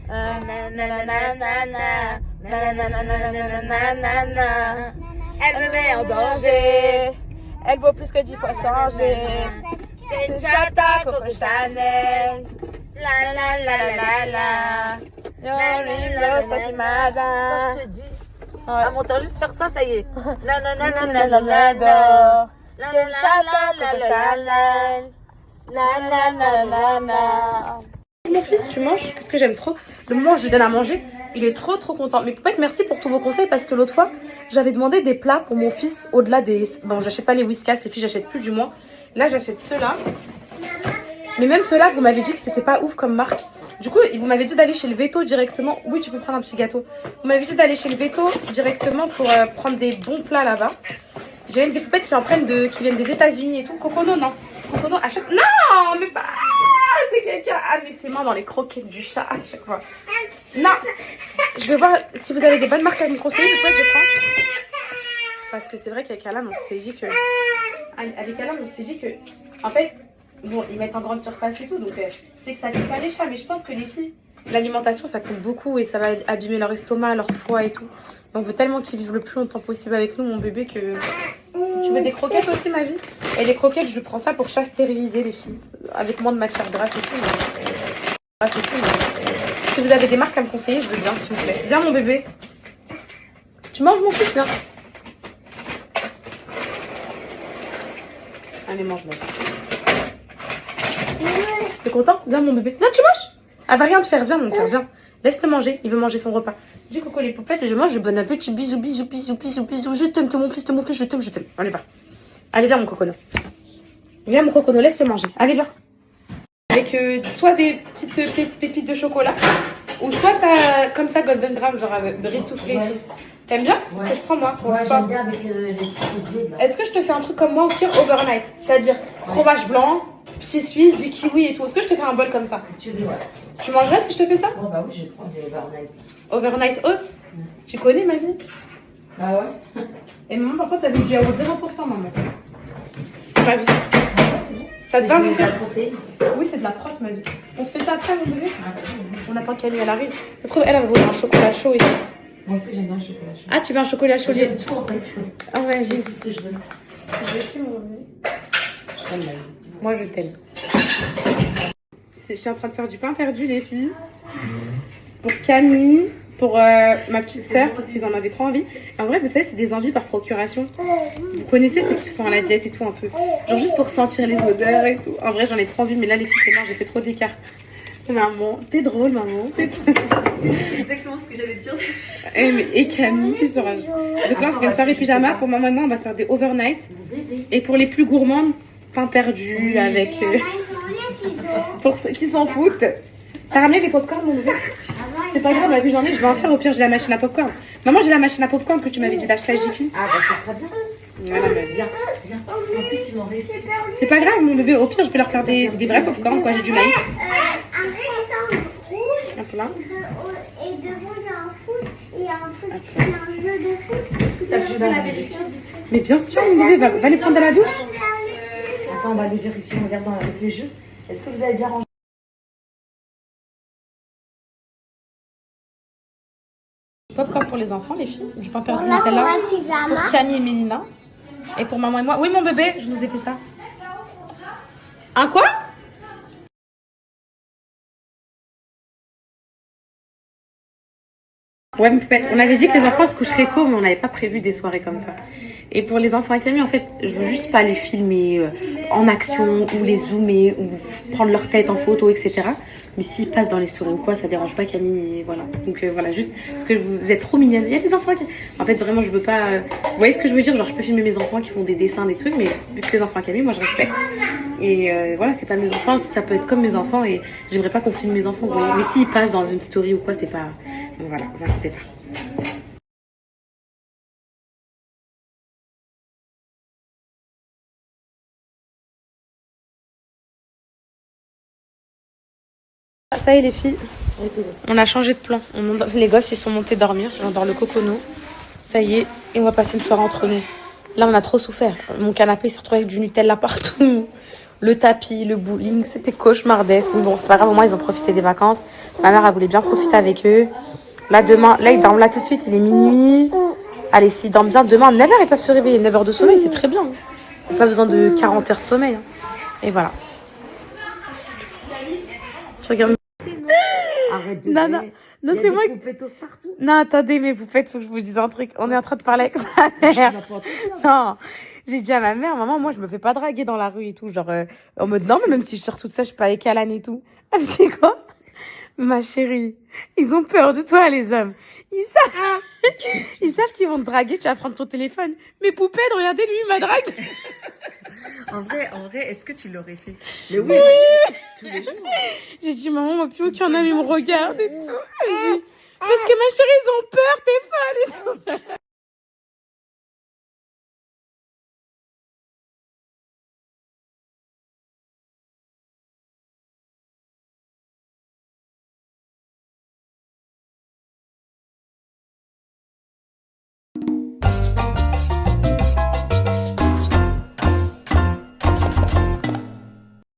Elle me met en danger. Elle vaut plus que 10 fois changer. C'est une chata Coco Chanel. La la la la la. Yo, Satimada. Je te dis, Ouais. à mon temps juste faire ça, ça y est. La la la la la la la C'est la. une chata Coco Chanel. La la la la la. Mon fils, tu manges? Qu'est-ce que j'aime trop? Le moment où je lui donne à manger, il est trop content. Mais Poupette, merci pour tous vos conseils parce que l'autre fois, j'avais demandé des plats pour mon fils au-delà des... Bon, j'achète pas les Whiskas, les filles, j'achète plus du moins. Là, j'achète ceux-là. Mais même ceux-là, vous m'avez dit que c'était pas ouf comme marque. Du coup, vous m'avez dit d'aller chez le Veto directement. Oui, tu peux prendre un petit gâteau. Vous m'avez dit d'aller chez le Veto directement pour prendre des bons plats là-bas. J'ai même des poupettes qui viennent des États-Unis et tout. Cocono, non. Cocono, achète. Non, mais pas. C'est quelqu'un. Ah, mais ses mains dans les croquettes du chat à chaque fois. Non. Je vais voir si vous avez des bonnes marques à me conseiller. Du coup, je prends. Parce que c'est vrai qu'avec Alam, on s'était dit que. Avec Alam, on s'était dit que. En fait, bon, ils mettent en grande surface et tout. Donc, c'est que ça tue pas les chats. Mais je pense que les filles, l'alimentation, ça compte beaucoup. Et ça va abîmer leur estomac, leur foie et tout. Donc, on veut tellement qu'ils vivent le plus longtemps possible avec nous, mon bébé, que. Tu veux des croquettes aussi, ma vie? Et les croquettes, je prends ça pour chat stérilisé, les filles. Avec moins de matière grasse et tout. Si vous avez des marques à me conseiller, je veux bien, s'il vous plaît. Viens, mon bébé. Tu manges, mon fils, viens. Allez, mange-moi. T'es content? Viens, mon bébé. Non, tu manges? Elle va rien te faire. Viens, mon cœur, viens. Laisse-le manger. Il veut manger son repas. Dis coucou les poupettes et je mange. Je donne un petit bisou, bisou, bisou, bisou, bisou. Je t'aime, mon fils, je t'aime, je t'aime. Allez, va. Allez, viens, mon cocono. Viens, mon cocono, laisse-le manger. Allez, viens. Avec soit des petites pépites de chocolat, ou soit t'as comme ça Golden Graham, genre avec riz soufflé. Ouais. T'aimes bien? C'est ce que je prends moi. Ouais, j'aime bien avec les petits. Est-ce que je te fais un truc comme moi au pire overnight? C'est-à-dire fromage blanc, petit suisse, du kiwi et tout. Est-ce que je te fais un bol comme ça? Tu veux, ouais. Tu mangerais si je te fais ça? Oh bah oui, je vais prendre des overnight. Overnight oats? Tu connais ma vie? Bah ouais. Et maman, par contre, ça veut du yaourt 0%, maman. Ma vie. Ça te va, mon cœur? Oui, c'est de la prot, ma vie. On se fait ça après, mon bébé? On attend qu'Amie, elle arrive. Ça se trouve, elle va vouloir un chocolat chaud et tout. Moi aussi, j'aime bien le chocolat chaud. Ah, tu veux un chocolat chaud? J'aime tout, en fait. Ah ouais, j'ai tout ce que je veux. Je vais plus, mon bébé. Je t'aime, Moi, je t'aime. Je suis en train de faire du pain perdu, les filles. Pour Camille, pour ma petite sœur, parce qu'ils en avaient trop envie. En vrai, vous savez, c'est des envies par procuration. Vous connaissez ceux qui sont à la diète et tout, un peu. Genre juste pour sentir les odeurs et tout. En vrai, j'en ai trop envie, mais là, les filles, c'est mort, j'ai fait trop d'écart. Maman, t'es drôle, maman. C'est exactement ce que j'allais te dire. Et Camille qui sera. Donc là, on se fait une soirée pyjama. Pour maman et moi, on va se faire des overnight. Et pour les plus gourmandes, pain perdu avec. Pour ceux qui s'en foutent. T'as ramené des popcorn, mon bébé? C'est pas grave, ma vie, j'en ai, je vais en faire. Au pire, j'ai la machine à popcorn. Maman, j'ai la machine à popcorn que tu m'avais dit d'acheter à Jiffy. Ah, bah c'est très bien. Voilà, mais Viens. En plus, ils m'en restent. c'est pas grave, mon bébé. Au pire, je peux leur faire des vrais popcorn, quoi. J'ai du maïs. Un rectangle rouge. Hop là. Et devant, il y a un foot. Et un truc, il y a un jeu de foot. Est-ce que T'as tu vu veux la la vérité? Mais bien sûr, mon bébé, va les prendre à la douche. Attends, on va le vérifier en regardant avec les jeux. Est-ce que vous avez bien rangé? Popcorn pour les enfants, les filles. Du pain perdu On a fait Nutella. un pyjama. Pour Camille et Mélina. Et pour maman et moi. Oui, mon bébé, je vous ai fait ça. Un quoi? Ouais, mais peut-être. On avait dit que les enfants se coucheraient tôt, mais on n'avait pas prévu des soirées comme ça. Et pour les enfants à Camille, en fait, je veux juste pas les filmer en action, ou les zoomer, ou prendre leur tête en photo, etc. Mais s'ils passent dans les stories ou quoi, ça dérange pas Camille, et voilà. Donc voilà, juste parce que vous êtes trop mignonne. Il y a des enfants qui... En fait, vraiment, je veux pas... Vous voyez ce que je veux dire? Genre, je peux filmer mes enfants qui font des dessins, des trucs, mais vu que les enfants à Camille, moi, je respecte. Et voilà, c'est pas mes enfants, ça peut être comme mes enfants, et j'aimerais pas qu'on filme mes enfants, vous voyez. Mais s'ils passent dans une story ou quoi, c'est pas... Donc voilà, vous inquiétez pas. Ça y est les filles, on a changé de plan. Les gosses ils sont montés dormir, j'endors le cocono. Ça y est, et on va passer une soirée entre nous. Là on a trop souffert. Mon canapé s'est retrouvé avec du Nutella partout. Le tapis, le bowling, c'était cauchemardesque. Mais bon, c'est pas grave, au moins ils ont profité des vacances. Ma mère elle voulait bien profiter avec eux. Là demain, là ils dorment là tout de suite, il est minuit. Allez, s'ils dorment bien, demain 9h ils peuvent se réveiller. 9 heures de sommeil, c'est très bien. Ils n'ont pas besoin de 40 heures de sommeil. Et voilà. Je regarde. Arrête de Non, c'est moi. Partout. Non, attendez, mes poupettes, faut que je vous dise un truc. On est en train de parler avec ma mère. Non, j'ai dit à ma mère, maman, moi, je me fais pas draguer dans la rue et tout. Genre, en mode, non, mais même si je sors toute seule, je suis pas avec Alan et tout. Elle me dit quoi? Ma chérie, ils ont peur de toi, les hommes. Ils savent qu'ils vont te draguer, tu vas prendre ton téléphone. Mais poupette, regardez, lui, il m'a dragué. En vrai, est-ce que tu l'aurais fait? Mais oui, tous les jours. J'ai dit, maman, moi, plus aucun ami me regarde et tout. Elle dit, parce que ma chérie, ils ont peur, t'es folle.